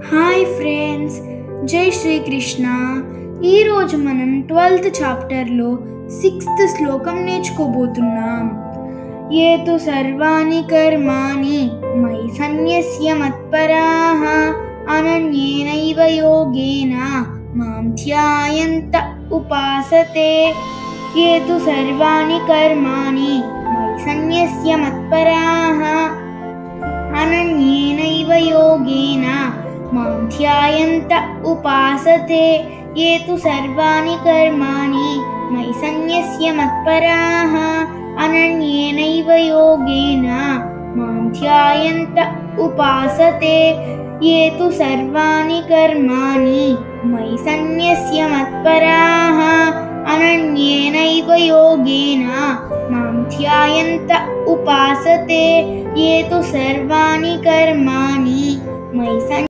Hi friends, జై శ్రీకృష్ణ. ఈరోజు మనం 12th చాప్టర్లో 6th శ్లోకం నేర్చుకోబోతున్నాం. ఏ తు సర్వాణి కర్మాణి మయి సన్యస్య మత్పరాః అనన్యేనైవ యోగేన మాం ధ్యాయంత ఉపాసతే. ఏ తు సర్వాణి కర్మాణి మయి సన్యస్య మత్పరాః అనన్యేనైవ యోగేన మాం ధ్యాయంత ఉపాసతే. ఏ తు సర్వాణి కర్మాణి మయి సన్యస్య మత్పరాః అనన్యేనైవ యోగేన మాం ధ్యాయంత ఉపాసతే. ఏ తు సర్వాణి కర్మాణి మయి సన్యస్య మత్పరాః అనన్యేనైవ యోగేన మాం ధ్యాయంత ఉపాసతే. ఏ తు సర్వాణి కర్మాణి మయి